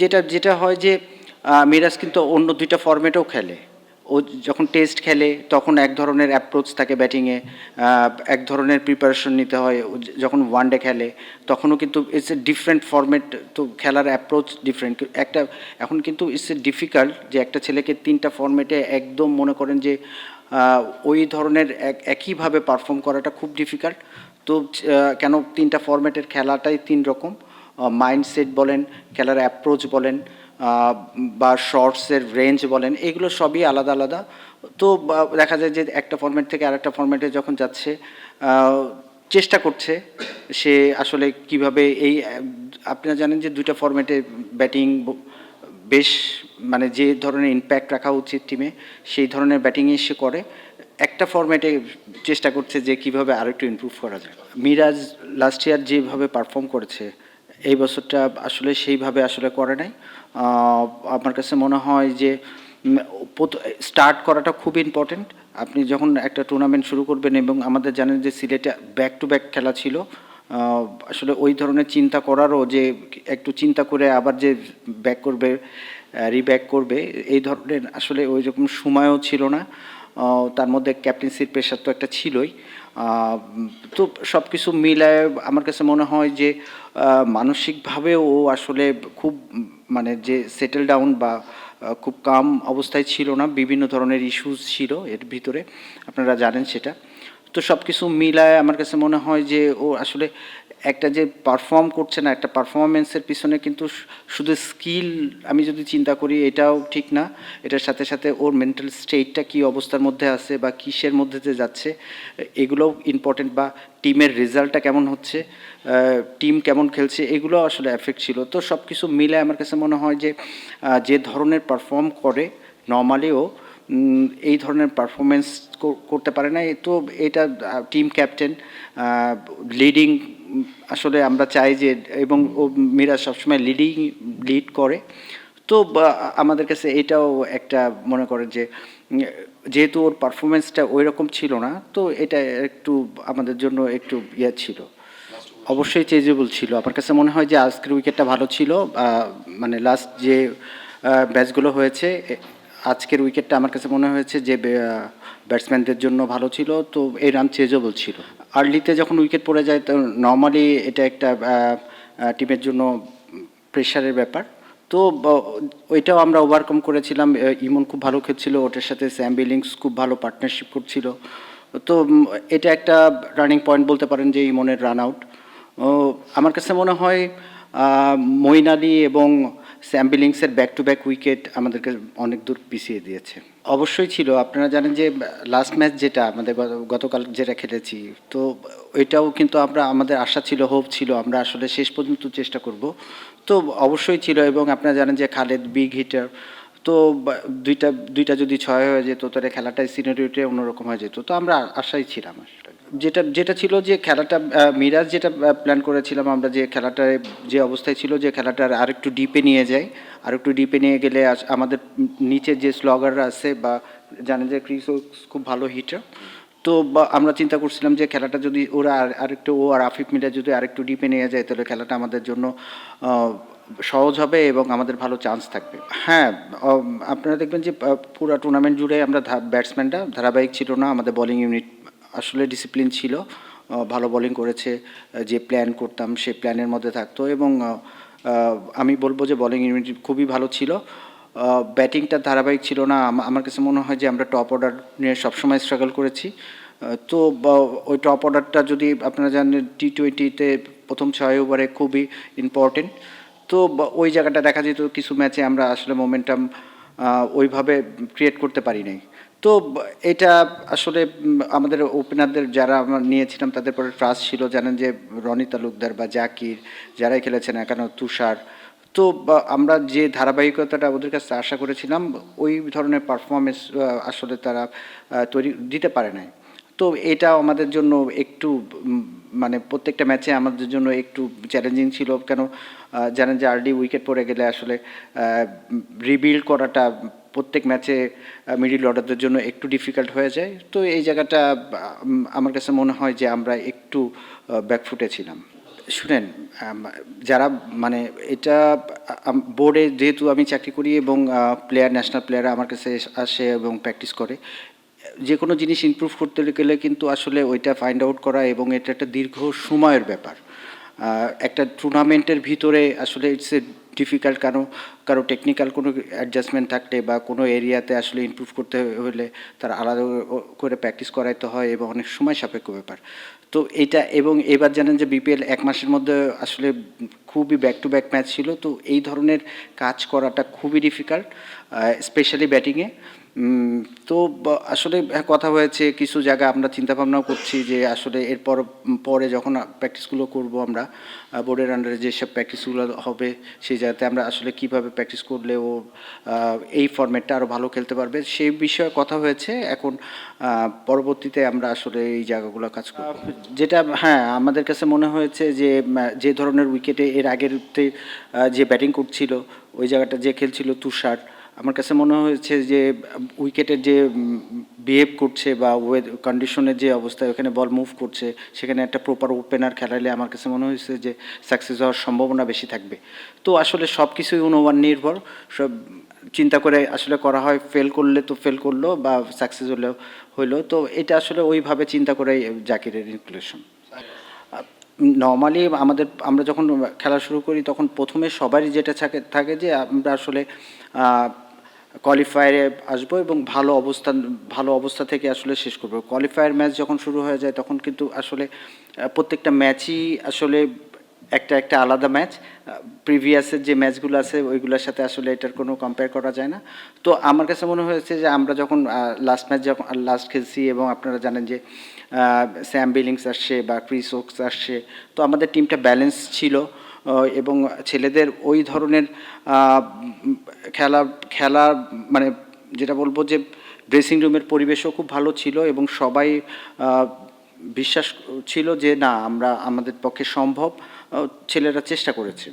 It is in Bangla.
যেটা যেটা হয় যে মিরাজ কিন্তু অন্য দুইটা ফরম্যাটেও খেলে। ও যখন টেস্ট খেলে তখন এক ধরনের অ্যাপ্রোচ থাকে ব্যাটিংয়ে, এক ধরনের প্রিপারেশন নিতে হয়। ও যখন ওয়ানডে খেলে তখনও কিন্তু ইটস এ ডিফারেন্ট ফরম্যাট, তো খেলার অ্যাপ্রোচ ডিফারেন্ট একটা। এখন কিন্তু ইটস এ ডিফিকাল্ট যে একটা ছেলেকে তিনটা ফরম্যাটে একদম মনে করেন যে ওই ধরনের একইভাবে পারফর্ম করাটা খুব ডিফিকাল্ট। তো কেন তিনটা ফরম্যাটের খেলাটাই তিন রকম, মাইন্ডসেট বলেন, খেলার অ্যাপ্রোচ বলেন, বা শর্টসের রেঞ্জ বলেন, এগুলো সবই আলাদা আলাদা। তো দেখা যায় যে একটা ফরম্যাট থেকে আরেকটা ফরম্যাটে যখন যাচ্ছে, চেষ্টা করছে সে আসলে কিভাবে এই আপনারা জানেন যে দুইটা ফরম্যাটে ব্যাটিং বেশ মানে যে ধরনের ইম্প্যাক্ট রাখা উচিত টিমে সেই ধরনের ব্যাটিংই সে করে। একটা ফরম্যাটে চেষ্টা করছে যে কিভাবে আরও একটু ইমপ্রুভ করা যায়। মিরাজ লাস্ট ইয়ার যেভাবে পারফর্ম করেছে এই বছরটা আসলে সেইভাবে আসলে করে নাই। আমার কাছে মনে হয় যে স্টার্ট করাটা খুব ইম্পর্টেন্ট। আপনি যখন একটা টুর্নামেন্ট শুরু করবেন, এবং আমাদের জানেন যে সিলেটে ব্যাক টু ব্যাক খেলা ছিল, আসলে ওই ধরনের চিন্তা করারও যে একটু চিন্তা করে আবার যে ব্যাক করবে, রিব্যাক করবে, এই ধরনের আসলে ওই রকম সময়ও ছিল না। তার মধ্যে ক্যাপ্টেন্সির প্রেশার তো একটা ছিলই। তো সব কিছু মিলায় আমার কাছে মনে হয় যে মানসিকভাবেও ও আসলে খুব মানে যে সেটেল ডাউন বা খুব কাম অবস্থায় ছিল না। বিভিন্ন ধরনের ইস্যুস ছিল এর ভিতরে, আপনারা জানেন সেটা। তো সব কিছু মিলায় আমার কাছে মনে হয় যে ও আসলে একটা যে পারফর্ম করছে না, একটা পারফরমেন্সের পিছনে কিন্তু শুধু স্কিল আমি যদি চিন্তা করি এটাও ঠিক না। এটার সাথে সাথে ওর মেন্টাল স্টেটটা কী অবস্থার মধ্যে আছে বা কিসের মধ্যে যে যাচ্ছে, এগুলোও ইম্পর্টেন্ট। বা টিমের রেজাল্টটা কেমন হচ্ছে, টিম কেমন খেলছে, এগুলো আসলে এফেক্ট ছিল। তো সব কিছু মিলে আমার কাছে মনে হয় যে যে ধরনের পারফর্ম করে নর্মালিও এই ধরনের পারফরমেন্স করতে পারে না। তো এটা টিম ক্যাপ্টেন, লিডিং, আসলে আমরা চাই যে, এবং ও মিরাজ সবসময় লিড করে। তো আমাদের কাছে এটাও একটা মনে করেন যে যেহেতু ওর পারফরমেন্সটা ওই রকম ছিল না, তো এটা একটু আমাদের জন্য একটু ইয়ে ছিল। অবশ্যই চেঞ্জেবল ছিল। আমার কাছে মনে হয় যে আজকের উইকেটটা ভালো ছিল। মানে লাস্ট যে ব্যাচগুলো হয়েছে, আজকের উইকেটটা আমার কাছে মনে হয়েছে যে ব্যাটসম্যানদের জন্য ভালো ছিল। তো এই রান চেঞ্জেবল ছিল। আর্লিতে যখন উইকেট পড়ে যায় তো নর্মালি এটা একটা টিমের জন্য প্রেশারের ব্যাপার। তো ওইটাও আমরা ওভারকাম করেছিলাম। ইমন খুব ভালো খেলছিল, ওটার সাথে স্যাম বিলিংস খুব ভালো পার্টনারশিপ করছিল। তো এটা একটা রানিং পয়েন্ট বলতে পারেন যে ইমনের রান আউট। আমার কাছে মনে হয় মঈন আলী এবং স্যাম বিলিংসের ব্যাক টু ব্যাক উইকেট আমাদেরকে অনেক দূর পিছিয়ে দিয়েছে। অবশ্যই ছিল। আপনারা জানেন যে লাস্ট ম্যাচ যেটা আমাদের গতকাল যেটা খেলেছি, তো ওইটাও কিন্তু আমরা আমাদের আশা ছিল, হোপ ছিল আমরা আসলে শেষ পর্যন্ত চেষ্টা করব। তো অবশ্যই ছিল। এবং আপনারা জানেন যে খালেদ বিগ হিটার। তো দুইটা দুইটা যদি ছয় হয়ে যেত তাহলে খেলাটাই সিনারিওটা অন্যরকম হয়ে যেত। তো আমরা আশাই ছিলাম আসলে। যেটা যেটা ছিল যে খেলাটা মিরাজ যেটা প্ল্যান করেছিলাম আমরা, যে খেলাটায় যে অবস্থায় ছিল যে খেলাটার আরেকটু ডিপে নিয়ে যায়, আরেকটু ডিপে নিয়ে গেলে আমাদের নিচে যে স্লগাররা আছে বা জানেন যে ক্রিস খুব ভালো হিটার। তো আমরা চিন্তা করছিলাম যে খেলাটা যদি ওরা আরেকটু, ও আর আফিফ মিলা যদি আরেকটু ডিপে নিয়ে যায় তাহলে খেলাটা আমাদের জন্য সহজ হবে এবং আমাদের ভালো চান্স থাকবে। হ্যাঁ, আপনারা দেখবেন যে পুরো টুর্নামেন্ট জুড়ে আমরা ব্যাটসম্যানরা ধারাবাহিক ছিল না। আমাদের বোলিং ইউনিট আসলে ডিসিপ্লিন ছিল, ভালো বোলিং করেছে। যে প্ল্যান করতাম সেই প্ল্যানের মধ্যে থাকতো। এবং আমি বলবো যে বোলিং ইউনিট খুবই ভালো ছিল। ব্যাটিংটা ধারাবাহিক ছিল না। আমার কাছে মনে হয় যে আমরা টপ অর্ডার নিয়ে সবসময় স্ট্রাগল করেছি। তো ওই টপ অর্ডারটা যদি আপনারা জানেন টি-20-তে প্রথম 6 ওভারে খুবই ইম্পর্টেন্ট। তো ওই জায়গাটা দেখা যেত কিছু ম্যাচে আমরা আসলে মোমেন্টাম ওইভাবে ক্রিয়েট করতে পারি নাই। তো এটা আসলে আমাদের ওপেনারদের যারা আমরা নিয়েছিলাম তাদের পরে ট্রাস্ট ছিল। জানেন যে রনি তালুকদার বা জাকির যারাই খেলেছেন না কেন, তুষার। তো আমরা যে ধারাবাহিকতাটা ওদের কাছে আশা করেছিলাম ওই ধরনের পারফরমেন্স আসলে তারা তৈরি দিতে পারে নাই। তো এটাও আমাদের জন্য একটু মানে প্রত্যেকটা ম্যাচে আমাদের জন্য একটু চ্যালেঞ্জিং ছিল। কেন জানেন যে আর্লি উইকেট পড়ে গেলে আসলে রিবিল্ড করাটা প্রত্যেক ম্যাচে মিডল অর্ডারদের জন্য একটু ডিফিকাল্ট হয়ে যায়। তো এই জায়গাটা আমার কাছে মনে হয় যে আমরা একটু ব্যাকফুটে ছিলাম। শুনেন, যারা মানে এটা বোর্ডে যেহেতু আমি চাকরি করি এবং ন্যাশনাল প্লেয়াররা আমার কাছে আসে এবং প্র্যাকটিস করে, যে কোনো জিনিস ইমপ্রুভ করতে গেলে কিন্তু আসলে ওইটা ফাইন্ড আউট করা এবং এটা একটা দীর্ঘ সময়ের ব্যাপার। একটা টুর্নামেন্টের ভিতরে আসলে ইটস এ ডিফিকাল্ট, কারো টেকনিক্যাল কোনো অ্যাডজাস্টমেন্ট থাকলে বা কোনো এরিয়াতে আসলে ইমপ্রুভ করতে হলে তার আলাদা করে প্র্যাকটিস করাইতে হয় এবং অনেক সময় সাপেক্ষ ব্যাপার। তো এইটা, এবং এবার জানেন যে বিপিএল ১ মাসের মধ্যে আসলে খুবই ব্যাক টু ব্যাক ম্যাচ ছিল, তো এই ধরনের কাজ করাটা খুবই ডিফিকাল্ট, স্পেশালি ব্যাটিংয়ে। তো আসলে কথা হয়েছে, কিছু জায়গা আমরা চিন্তাভাবনাও করছি যে আসলে এরপর পরে যখন প্র্যাকটিসগুলো করব আমরা বোর্ডের আন্ডারে যেসব প্র্যাকটিসগুলো হবে সেই জায়গাতে আমরা আসলে কিভাবে প্র্যাকটিস করলে ও এই ফরম্যাটটা আরও ভালো খেলতে পারবে সেই বিষয়ে কথা হয়েছে। এখন পরবর্তীতে আমরা আসলে এই জায়গাগুলো কাজ করব। যেটা হ্যাঁ, আমাদের কাছে মনে হয়েছে যে যে ধরনের উইকেটে এর আগেরতে যে ব্যাটিং করছিল ওই জায়গাটা যে খেলছিল তুষার, আমার কাছে মনে হয়েছে যে উইকেটের যে বিহেভ করছে বা কন্ডিশনের যে অবস্থা, ওখানে বল মুভ করছে, সেখানে একটা প্রপার ওপেনার খেলালে আমার কাছে মনে হয়েছে যে সাকসেস হওয়ার সম্ভাবনা বেশি থাকবে। তো আসলে সব কিছুই অনুমান নির্ভর, সব চিন্তা করে আসলে করা হয়, ফেল করলে তো ফেল করলো বা সাকসেস হইলো, তো এটা আসলে ওইভাবে চিন্তা করে জাকিরের ইনক্লুশন। নর্মালি আমরা যখন খেলা শুরু করি তখন প্রথমে সবারই যেটা থাকে যে আমরা আসলে কোয়ালিফায়ারে আসবো এবং ভালো অবস্থা থেকে আসলে শেষ করবো। কোয়ালিফায়ার ম্যাচ যখন শুরু হয়ে যায় তখন কিন্তু আসলে প্রত্যেকটা ম্যাচই আসলে একটা আলাদা ম্যাচ। প্রিভিয়াসের যে ম্যাচগুলো আছে ওইগুলোর সাথে আসলে এটার কোনো কম্পেয়ার করা যায় না। তো আমার কাছে মনে হয়েছে যে আমরা যখন লাস্ট খেলছি এবং আপনারা জানেন যে স্যাম বিলিংস আসছে বা ক্রিস ওকস আসছে, তো আমাদের টিমটা ব্যালেন্স ছিল এবং ছেলেদের ওই ধরনের খেলা খেলা মানে যেটা বলবো যে ড্রেসিং রুমের পরিবেশও খুব ভালো ছিল এবং সবাই বিশ্বাস ছিল যে না, আমাদের পক্ষে সম্ভব, ছেলেরা চেষ্টা করেছে।